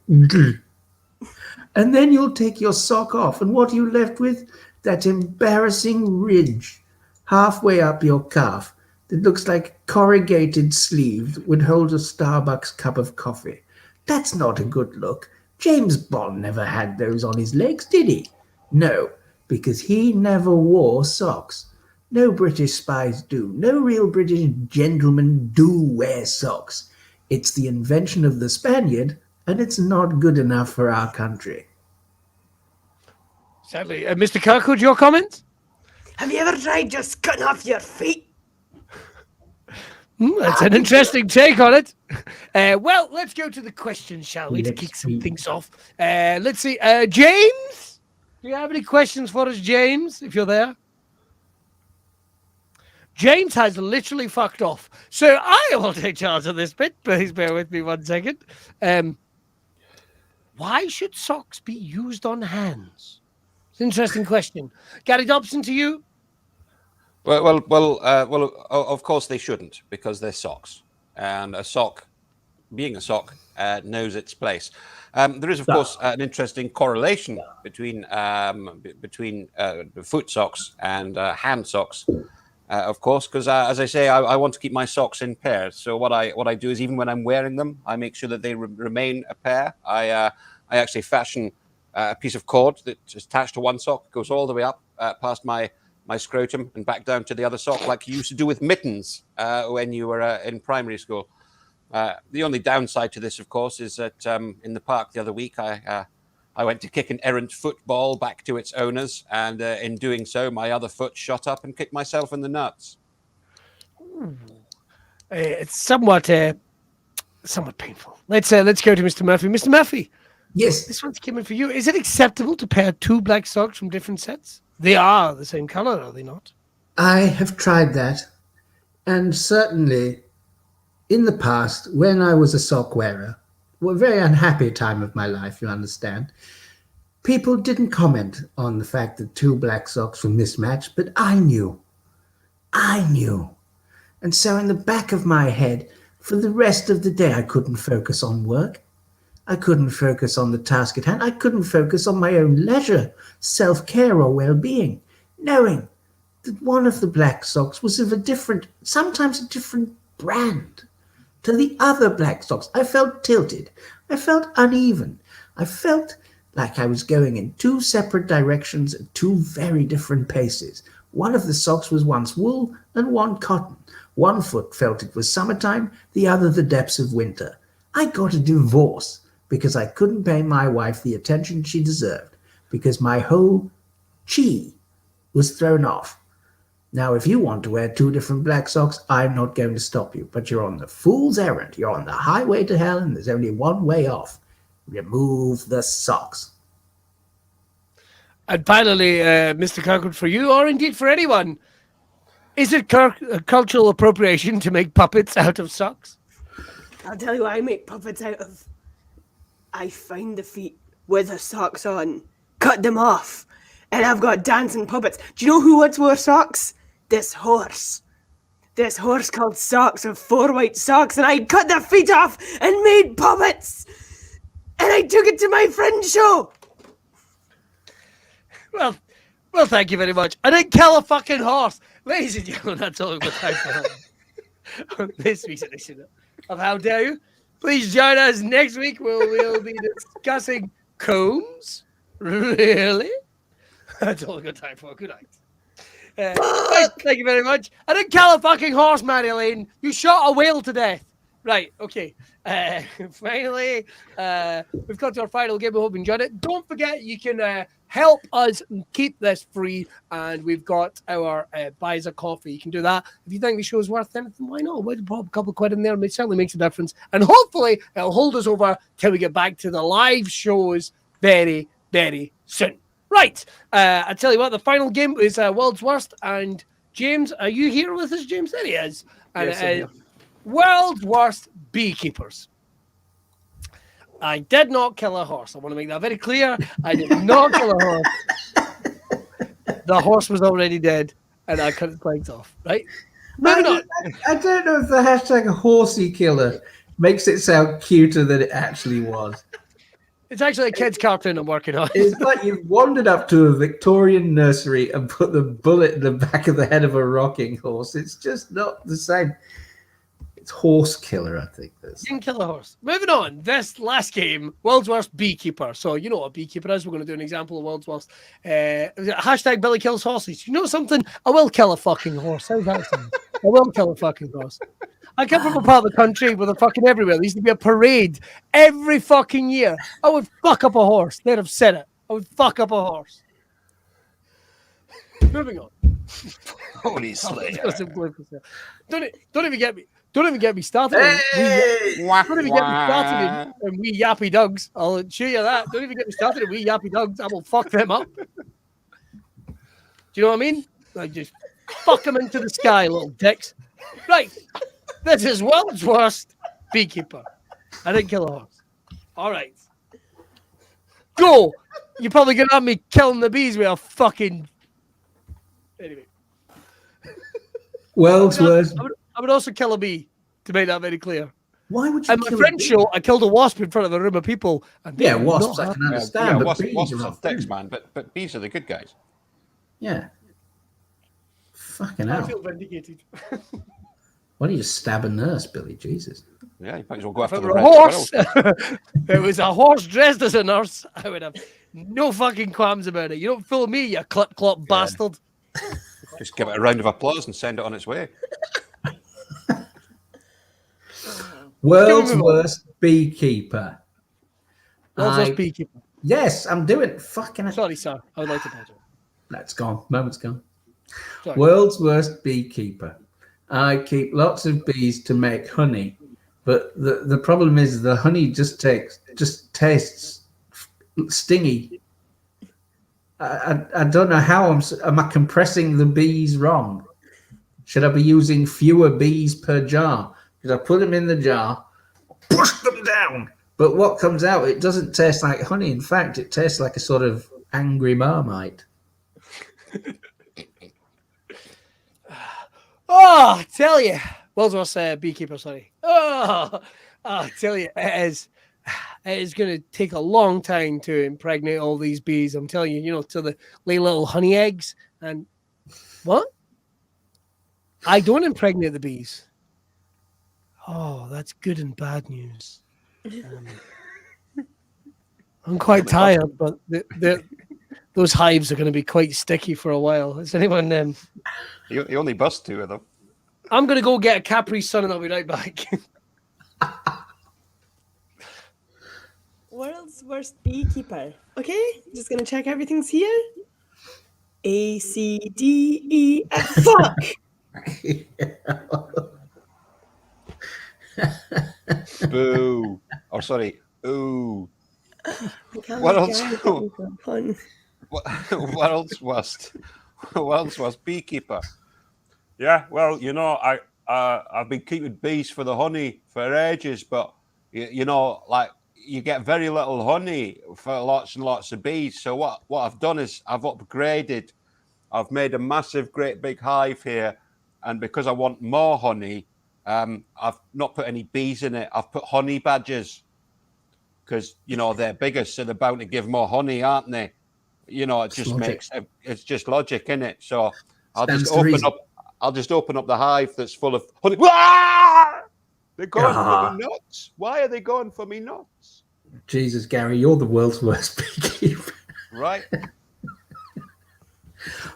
And then you'll take your sock off, and what are you left with? That embarrassing ridge halfway up your calf that looks like corrugated sleeve that would hold a Starbucks cup of coffee. That's not a good look. James Bond never had those on his legs, did he? No, because he never wore socks. No British spies do. No real British gentlemen do wear socks. It's the invention of the Spaniard, and it's not good enough for our country. Sadly. Mr. Kirkwood, your comments? Have you ever tried just cutting off your feet? That's an interesting take on it. Well, let's go to the questions, shall we, to kick some things off. Let's see. James? Do you have any questions for us, James, if you're there? James has literally fucked off. So I will take charge of this bit. Please bear with me 1 second. Why should socks be used on hands? It's an interesting question. Gary Dobson, to you? Well, of course they shouldn't, because they're socks. And a sock, being a sock, knows its place. There is, of course, an interesting correlation between foot socks and hand socks, of course, because as I say, I want to keep my socks in pairs. So what I do is, even when I'm wearing them, I make sure that they remain a pair. I actually fashion a piece of cord that is attached to one sock, goes all the way up past my scrotum and back down to the other sock, like you used to do with mittens when you were in primary school. The only downside to this, of course, is that in the park the other week, I went to kick an errant football back to its owners, and in doing so, my other foot shot up and kicked myself in the nuts. It's somewhat painful. Let's go to Mr. Murphy. Mr. Murphy. Yes. This one's coming for you. Is it acceptable to pair two black socks from different sets? They are the same color, are they not? I have tried that. And certainly, in the past, when I was a sock wearer, a very unhappy time of my life, you understand, people didn't comment on the fact that two black socks were mismatched, but I knew. And so in the back of my head, for the rest of the day, I couldn't focus on work. I couldn't focus on the task at hand. I couldn't focus on my own leisure, self-care, or well-being, knowing that one of the black socks was of sometimes a different brand to the other black socks. I felt tilted. I felt uneven. I felt like I was going in two separate directions at two very different paces. One of the socks was once wool and one cotton. One foot felt it was summertime, the other the depths of winter. I got a divorce because I couldn't pay my wife the attention she deserved, because my whole chi was thrown off. Now, if you want to wear two different black socks, I'm not going to stop you, but you're on the fool's errand. You're on the highway to hell, and there's only one way off. Remove the socks. And finally, Mr. Kirkwood, for you, or indeed for anyone, is it cultural appropriation to make puppets out of socks? I'll tell you what I make puppets out of. I find the feet with the socks on, cut them off, and I've got dancing puppets. Do you know who once wore socks? This horse. This horse called Socks with 4 white socks, and I cut their feet off and made puppets. And I took it to my friend's show. Well, thank you very much. I didn't kill a fucking horse. Ladies and gentlemen, that's all we've got time for on this week's edition of How Dare You. Please join us next week where we'll be discussing combs. Really? That's all we've got time for. Good night. Thank you very much. I didn't kill a fucking horse, Marjolein. You shot a whale to death. Right, okay. Finally, we've got to our final game. We hope you enjoyed it. Don't forget, you can help us keep this free, and we've got our buy us a coffee. You can do that. If you think the show is worth anything, why not? We'll pop a couple of quid in there. It certainly makes a difference. And hopefully, it'll hold us over till we get back to the live shows very, very soon. Right. I tell you what, the final game is World's Worst. And James, are you here with us, James? There he is. And Yes, I'm here. World's worst beekeepers. I did not kill a horse. I want to make that very clear. I did not kill a horse. The horse was already dead, and I cut its legs off. Right? Moving on. I don't know if the hashtag horsey killer makes it sound cuter than it actually was. It's actually a kid's cartoon I'm working on. It's like you've wandered up to a Victorian nursery and put the bullet in the back of the head of a rocking horse. It's just not the same. It's horse killer, I think. You can kill a horse. Moving on. This last game, world's worst beekeeper. So you know what a beekeeper is. We're going to do an example of world's worst. Hashtag Billy kills horses. You know something? I will kill a fucking horse. How's that sound? I will kill a fucking horse. I come from a part of the country where they're fucking everywhere. There used to be a parade every fucking year. I would fuck up a horse. They'd have said it. I would fuck up a horse. Moving on. Holy Slayer. Don't even get me. Don't even get me started. Don't even get me started in wee yappy dogs. I'll show you that. Don't even get me started in wee yappy dogs. I will fuck them up. Do you know what I mean? Like just fuck them into the sky, little dicks. Right. This is world's worst beekeeper. I didn't kill a horse. All right. Go. You're probably going to have me killing the bees with a fucking... Anyway. World's worst. I would also kill a bee, to make that very clear. Why would you At my friend's show, I killed a wasp in front of a room of people. And yeah, wasps I can understand. Yeah, but bees wasps are are dicks, man. But bees are the good guys. Yeah. Fucking I hell. feel vindicated. Why do you stab a nurse, Billy? Jesus. Yeah, you might as well go after If the it were a red horse, squirrels. if it was a horse dressed as a nurse, I would have no fucking qualms about it. You don't fool me, you clip-clop bastard. Just give it a round of applause and send it on its way. World's worst beekeeper. World's worst beekeeper. Yes, I'm doing fucking... Sorry, sir. I would like to apologize. That's gone. Moment's gone. Sorry. World's worst beekeeper. I keep lots of bees to make honey, but the problem is the honey just tastes stingy. I don't know how am I compressing the bees wrong? Should I be using fewer bees per jar? Because I put them in the jar, push them down, but what comes out, it doesn't taste like honey. In fact, it tastes like a sort of angry Marmite. Oh, I tell you. World's worst beekeeper, sorry. Oh, I tell you, it is going to take a long time to impregnate all these bees. I'm telling you, till they lay little honey eggs. And what? I don't impregnate the bees. Oh, that's good and bad news. I'm quite tired, but those hives are going to be quite sticky for a while. Is anyone... You only bust 2 of them. I'm going to go get a Capri Sun and I'll be right back. World's worst beekeeper. Okay, just gonna check everything's here. A, C, D, E, F. Fuck! Boo. Or sorry, ooh. World's worst beekeper. Yeah, well, I've been keeping bees for the honey for ages, but you get very little honey for lots and lots of bees. So what I've done is I've upgraded. I've made a massive, great big hive here, and because I want more honey, I've not put any bees in it. I've put honey badgers because they're bigger, so they're bound to give more honey, aren't they? It just it's just logic, isn't it? So I'll just open up the hive that's full of honey. They're going for me nuts. Why are they going for me nuts? Jesus, Gary, you're the world's worst beekeeper. Right.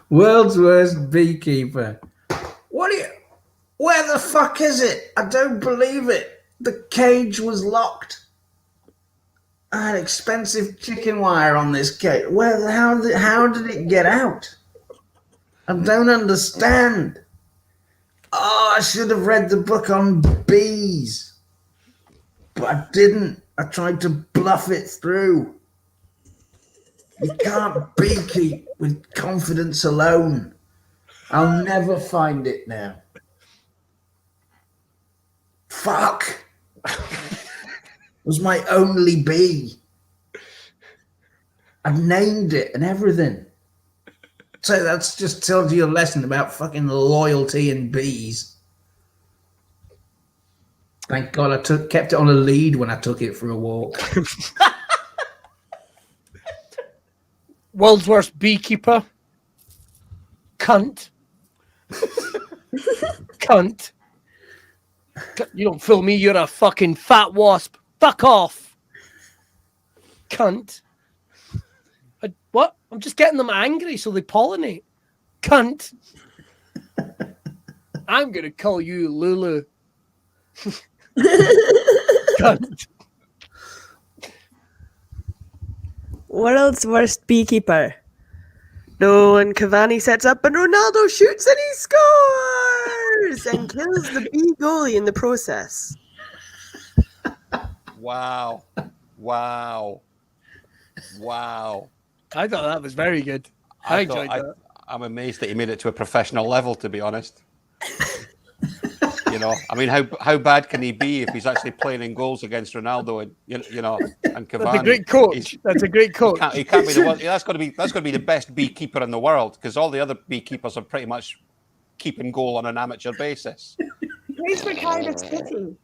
World's worst beekeeper. Where the fuck is it? I don't believe it. The cage was locked. I had expensive chicken wire on this cage. How did it get out? I don't understand. Oh, I should have read the book on bees. But I didn't. I tried to bluff it through. You can't beekeep with confidence alone. I'll never find it now. Fuck. It was my only bee. I've named it and everything. So that's just tells you a lesson about fucking loyalty and bees. Thank God I kept it on a lead when I took it for a walk. World's worst beekeeper. Cunt. Cunt. You don't fool me, you're a fucking fat wasp. Fuck off. Cunt. What? I'm just getting them angry so they pollinate. Cunt. I'm going to call you Lulu. Cunt. World's worst beekeeper. No, when Cavani sets up and Ronaldo shoots and he scores and kills the bee goalie in the process. Wow. Wow. Wow. I thought that was very good. I enjoyed that. I'm amazed that he made it to a professional level, to be honest. You know, I mean, how bad can he be if he's actually playing in goals against Ronaldo and you know and Cavani? That's a great coach. That's a great coach. He can't be the one. That's got to be the best beekeeper in the world, because all the other beekeepers are pretty much keeping goal on an amateur basis. Where's my Cardiff City?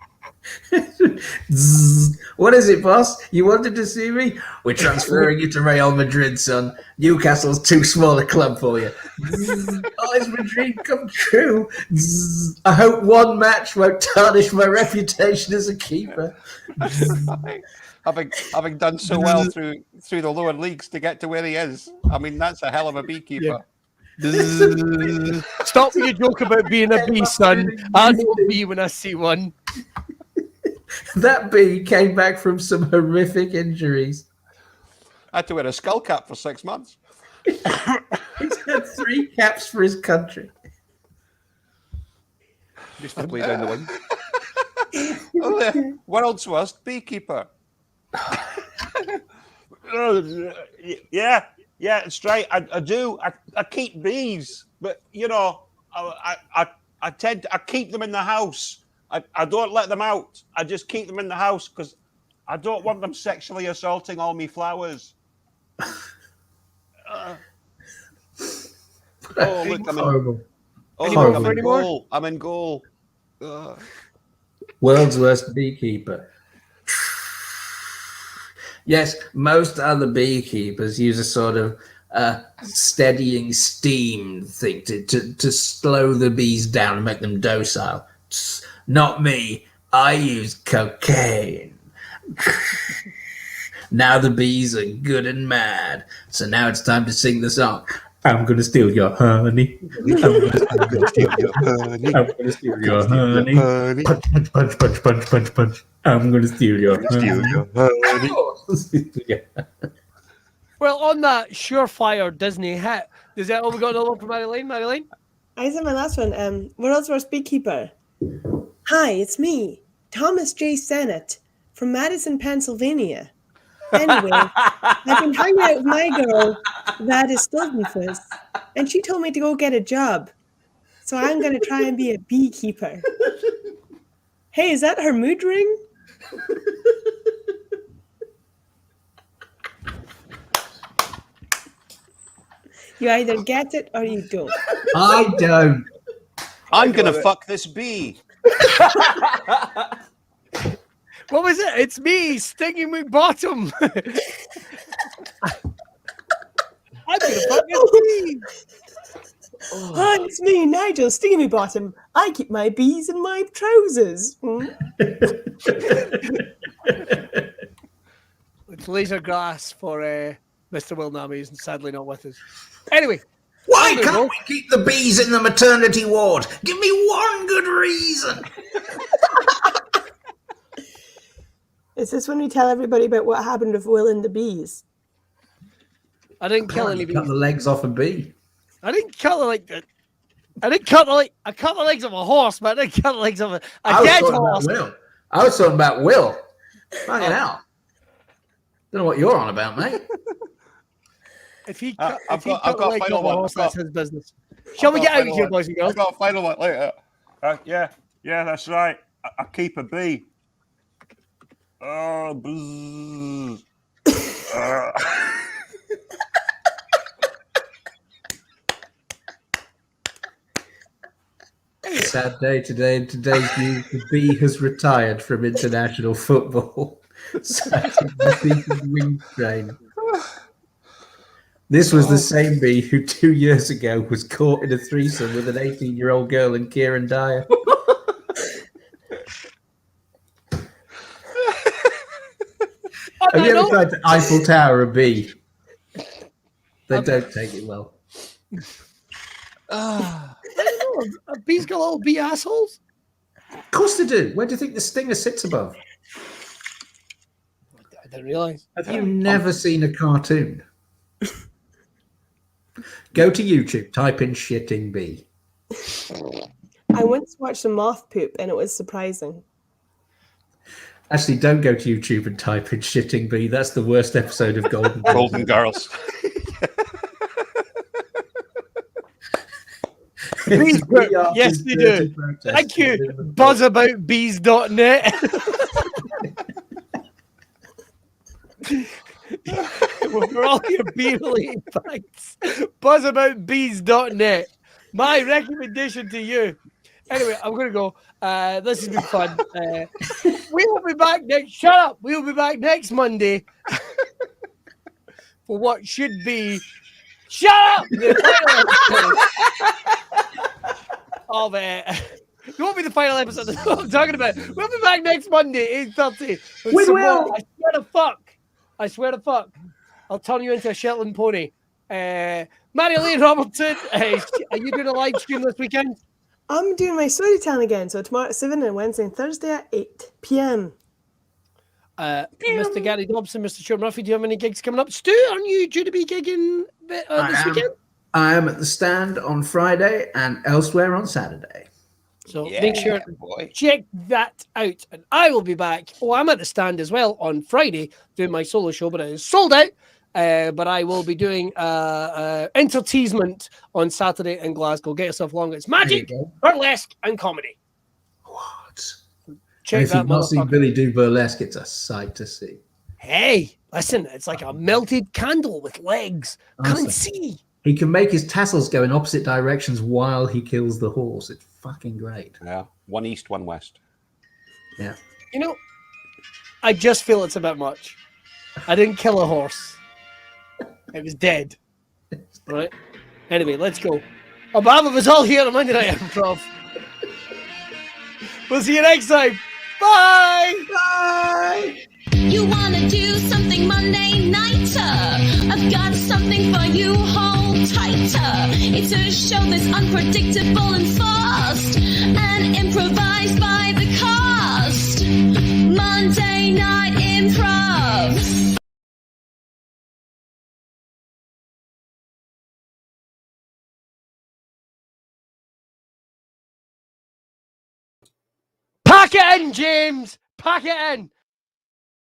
What is it, boss? You wanted to see me? We're transferring you to Real Madrid, son. Newcastle's too small a club for you. Oh, is my dream come true? I hope one match won't tarnish my reputation as a keeper. having done so well through the lower leagues to get to where he is, I mean, that's a hell of a beekeeper. Yeah. Stop with your joke about being a bee, son. I know a bee when I see one. That bee came back from some horrific injuries. I had to wear a skull cap for 6 months. He's had 3 caps for his country. Used to play down the wing. Oh, the world's worst beekeeper. Yeah, it's right. I do. I keep bees, but you know, I keep them in the house. I don't let them out. I just keep them in the house because I don't want them sexually assaulting all me flowers. Oh, look, Horrible. I'm in goal. I'm in goal. World's worst beekeeper. Yes, most other beekeepers use a sort of steadying steam thing to slow the bees down and make them docile. Not me. I use cocaine. Now the bees are good and mad. So now it's time to sing the song. I'm gonna steal your honey. I'm gonna steal your honey. I'm gonna steal your honey. Punch, punch, punch, punch, punch, punch. I'm gonna steal your honey. Well, on that surefire Disney hit, is that all we got another one for Marjolein? Marjolein? I said my last one. World's worst beekeeper. Hi, it's me, Thomas J. Sennett from Madison, Pennsylvania. Anyway, I've been hanging out with my girl, Vadis Stoltenfuss, and she told me to go get a job. So I'm going to try and be a beekeeper. Hey, is that her mood ring? You either get it or you don't. I don't. I'm gonna fuck this bee. What was it? It's me, Stingy McBottom. I'm gonna fuck this bee. Hi, it's me, Nigel Stingy Bottom. I keep my bees in my trousers. It's laser glass for Mr. Will Naameh. He's sadly not with us. Anyway. Why can't we keep the bees in the maternity ward? Give me one good reason. Is this when we tell everybody about what happened with Will and the bees? I didn't kill any bees. Cut the legs off a bee. I didn't cut the I cut the legs of a horse, but I didn't cut the legs of a dead horse. I was talking about Will. Fucking hell. Don't know what you're on about, mate. If he I've cut got the a legs final of a one. horse, that's his business. Shall we get out of here, boys and girls? I've got a final one later. Yeah, that's right. I keep a bee. Bzzz. Sad day today. In today's news, the bee has retired from international football, citing defeated wing strain. This was the same bee who 2 years ago was caught in a threesome with an 18-year-old girl and Kieran Dyer. Have you ever tried to Eiffel Tower a bee? They don't take it well. I don't know. Bees got little bee assholes? Of course they do. Where do you think the stinger sits above? I didn't realise. Have you never seen a cartoon? Go to YouTube, type in shitting bee. I once watched a moth poop and it was surprising. Actually, don't go to YouTube and type in shitting bee. That's the worst episode of Golden Girls. Golden Girls. Bees poop. Yes, they do. Thank you, buzzaboutbees.net. For all your bee-related facts, buzzaboutbees.net. My recommendation to you. Anyway, I'm going to go. This has been fun. We will be back next. Shut up. We will be back next Monday for what should be. Shut up. Of it. It won't be the final episode. That's what I'm talking about. We'll be back next Monday, 8:30. We will. I swear to fuck. I'll turn you into a Shetland pony. Marjolein Robertson, are you doing a live stream this weekend? I'm doing my storytelling again. So tomorrow at 7 and Wednesday and Thursday at 8 p.m. Mr. Gary Dobson, Mr. Stuart Murphy, do you have any gigs coming up? Stu, aren't you due to be gigging this weekend? I am at the Stand on Friday and elsewhere on Saturday. So make sure to check that out. And I will be back. Oh, I'm at the Stand as well on Friday doing my solo show, but it is sold out. But I will be doing entertainment on Saturday in Glasgow. Get yourself along. It's magic, burlesque, and comedy. What? Check and if that, you've not seen motherfucker. Billy do burlesque, it's a sight to see. Hey, listen, it's like a melted candle with legs. Can't see. He can make his tassels go in opposite directions while he kills the horse. It's fucking great. Yeah, one east, one west. Yeah. You know, I just feel it's a bit much. I didn't kill a horse. It was dead. Right? Anyway, let's go. On behalf of us all here at Monday Night Improv, we'll see you next time. Bye! Bye! You wanna do something Monday nighter? I've got something for you, hold tighter. It's a show that's unpredictable and fast and improvised by the cast. Monday Night Improv. Pack it in, James! Pack it in!